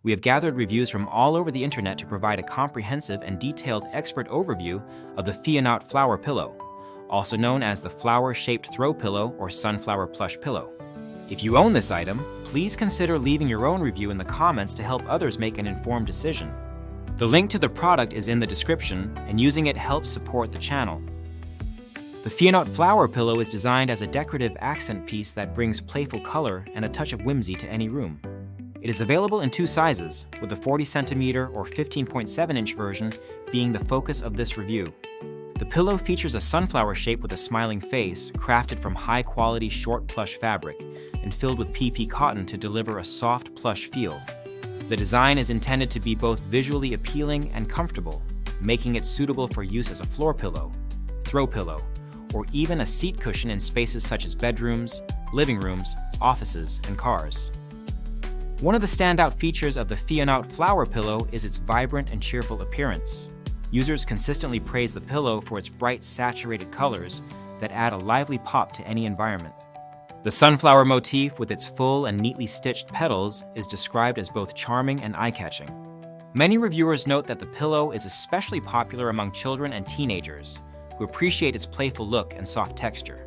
We have gathered reviews from all over the internet to provide a comprehensive and detailed expert overview of the FIONOUT Flower Pillow, also known as the flower-shaped throw pillow or sunflower plush pillow. If you own this item, please consider leaving your own review in the comments to help others make an informed decision. The link to the product is in the description, and using it helps support the channel. The FIONOUT Flower Pillow is designed as a decorative accent piece that brings playful color and a touch of whimsy to any room. It is available in 2 sizes, with the 40 cm or 15.7-inch version being the focus of this review. The pillow features a sunflower shape with a smiling face, crafted from high-quality short plush fabric and filled with PP cotton to deliver a soft plush feel. The design is intended to be both visually appealing and comfortable, making it suitable for use as a floor pillow, throw pillow, or even a seat cushion in spaces such as bedrooms, living rooms, offices, and cars. One of the standout features of the FIONOUT Flower Pillow is its vibrant and cheerful appearance. Users consistently praise the pillow for its bright, saturated colors that add a lively pop to any environment. The sunflower motif, with its full and neatly stitched petals, is described as both charming and eye-catching. Many reviewers note that the pillow is especially popular among children and teenagers, who appreciate its playful look and soft texture.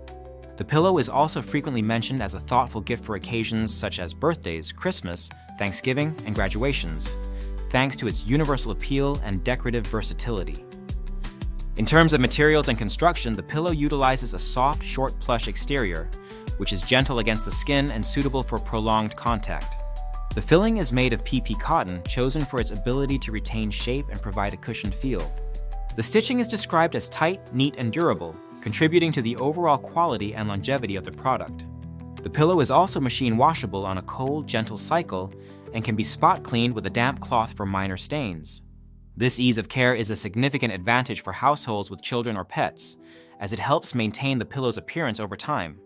The pillow is also frequently mentioned as a thoughtful gift for occasions such as birthdays, Christmas, Thanksgiving, and graduations, thanks to its universal appeal and decorative versatility. In terms of materials and construction, the pillow utilizes a soft, short plush exterior, which is gentle against the skin and suitable for prolonged contact. The filling is made of PP cotton, chosen for its ability to retain shape and provide a cushioned feel. The stitching is described as tight, neat, and durable, contributing to the overall quality and longevity of the product. The pillow is also machine washable on a cold, gentle cycle and can be spot cleaned with a damp cloth for minor stains. This ease of care is a significant advantage for households with children or pets, as it helps maintain the pillow's appearance over time.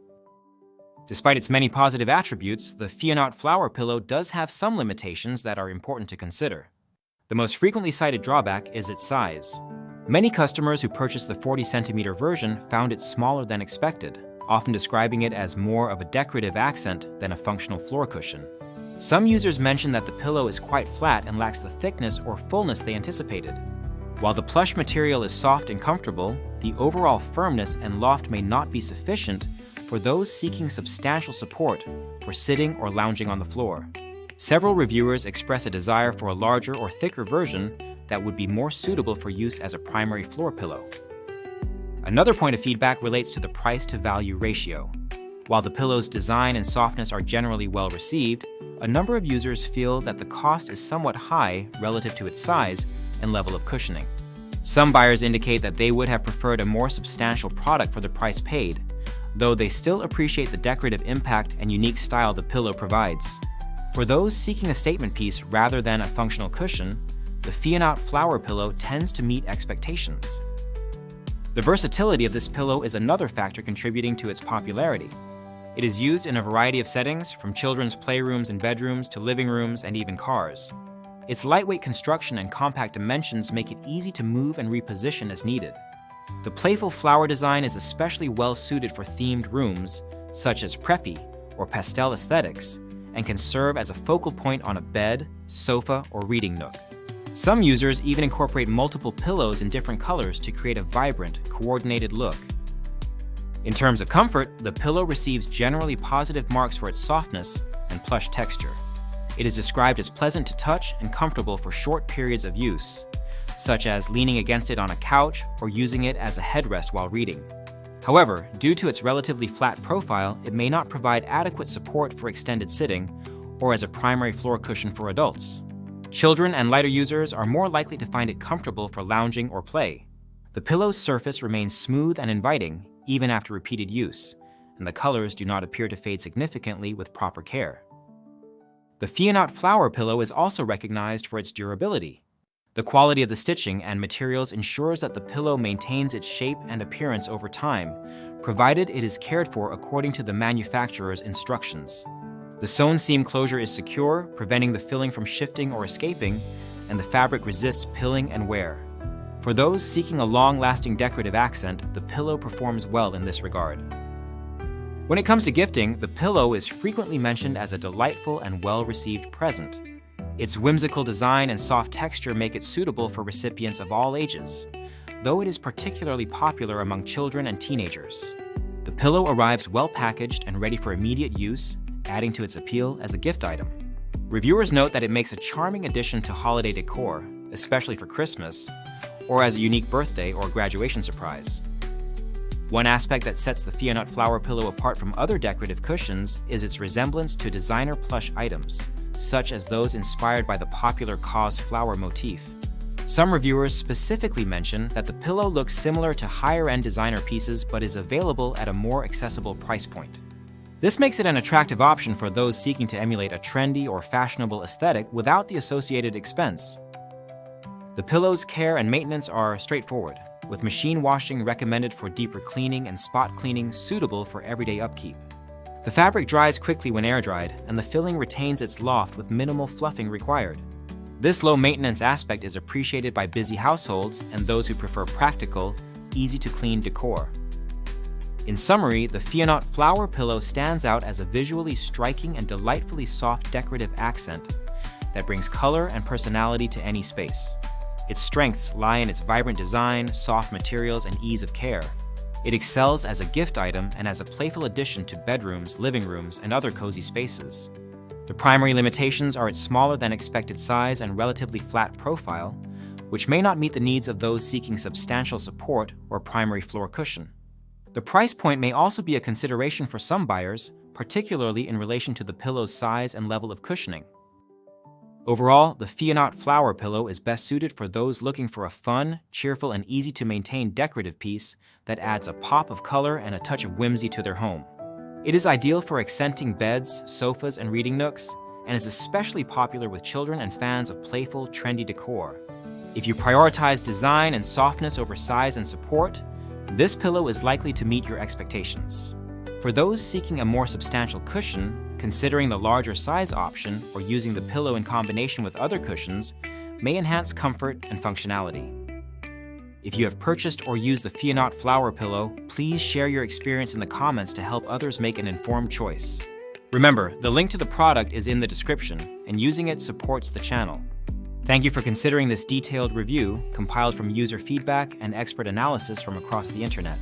Despite its many positive attributes, the FIONOUT Flower Pillow does have some limitations that are important to consider. The most frequently cited drawback is its size. Many customers who purchased the 40 cm version found it smaller than expected, often describing it as more of a decorative accent than a functional floor cushion. Some users mention that the pillow is quite flat and lacks the thickness or fullness they anticipated. While the plush material is soft and comfortable, the overall firmness and loft may not be sufficient for those seeking substantial support for sitting or lounging on the floor. Several reviewers express a desire for a larger or thicker version that would be more suitable for use as a primary floor pillow. Another point of feedback relates to the price-to-value ratio. While the pillow's design and softness are generally well received, a number of users feel that the cost is somewhat high relative to its size and level of cushioning. Some buyers indicate that they would have preferred a more substantial product for the price paid, though they still appreciate the decorative impact and unique style the pillow provides. For those seeking a statement piece rather than a functional cushion, the FIONOUT Flower Pillow tends to meet expectations. The versatility of this pillow is another factor contributing to its popularity. It is used in a variety of settings, from children's playrooms and bedrooms to living rooms and even cars. Its lightweight construction and compact dimensions make it easy to move and reposition as needed. The playful flower design is especially well suited for themed rooms, such as preppy or pastel aesthetics, and can serve as a focal point on a bed, sofa, or reading nook. Some users even incorporate multiple pillows in different colors to create a vibrant, coordinated look. In terms of comfort, the pillow receives generally positive marks for its softness and plush texture. It is described as pleasant to touch and comfortable for short periods of use, such as leaning against it on a couch or using it as a headrest while reading. However, due to its relatively flat profile, it may not provide adequate support for extended sitting or as a primary floor cushion for adults. Children and lighter users are more likely to find it comfortable for lounging or play. The pillow's surface remains smooth and inviting even after repeated use, and the colors do not appear to fade significantly with proper care. The FIONOUT Flower Pillow is also recognized for its durability. The quality of the stitching and materials ensures that the pillow maintains its shape and appearance over time, provided it is cared for according to the manufacturer's instructions. The sewn seam closure is secure, preventing the filling from shifting or escaping, and the fabric resists pilling and wear. For those seeking a long-lasting decorative accent, the pillow performs well in this regard. When it comes to gifting, the pillow is frequently mentioned as a delightful and well-received present. Its whimsical design and soft texture make it suitable for recipients of all ages, though it is particularly popular among children and teenagers. The pillow arrives well packaged and ready for immediate use, adding to its appeal as a gift item. Reviewers note that it makes a charming addition to holiday decor, especially for Christmas, or as a unique birthday or graduation surprise. One aspect that sets the FIONOUT Flower Pillow apart from other decorative cushions is its resemblance to designer plush items, such as those inspired by the popular Cause flower motif. Some reviewers specifically mention that the pillow looks similar to higher-end designer pieces but is available at a more accessible price point. This makes it an attractive option for those seeking to emulate a trendy or fashionable aesthetic without the associated expense. The pillow's care and maintenance are straightforward, with machine washing recommended for deeper cleaning and spot cleaning suitable for everyday upkeep. The fabric dries quickly when air-dried, and the filling retains its loft with minimal fluffing required. This low-maintenance aspect is appreciated by busy households and those who prefer practical, easy-to-clean decor. In summary, the FIONOUT Flower Pillow stands out as a visually striking and delightfully soft decorative accent that brings color and personality to any space. Its strengths lie in its vibrant design, soft materials, and ease of care. It excels as a gift item and as a playful addition to bedrooms, living rooms, and other cozy spaces. The primary limitations are its smaller than expected size and relatively flat profile, which may not meet the needs of those seeking substantial support or primary floor cushion. The price point may also be a consideration for some buyers, particularly in relation to the pillow's size and level of cushioning. Overall, the FIONOUT Flower Pillow is best suited for those looking for a fun, cheerful, and easy-to-maintain decorative piece that adds a pop of color and a touch of whimsy to their home. It is ideal for accenting beds, sofas, and reading nooks, and is especially popular with children and fans of playful, trendy decor. If you prioritize design and softness over size and support, this pillow is likely to meet your expectations. For those seeking a more substantial cushion, considering the larger size option or using the pillow in combination with other cushions may enhance comfort and functionality. If you have purchased or used the FIONOUT Flower Pillow, please share your experience in the comments to help others make an informed choice. Remember, the link to the product is in the description, and using it supports the channel. Thank you for considering this detailed review compiled from user feedback and expert analysis from across the internet.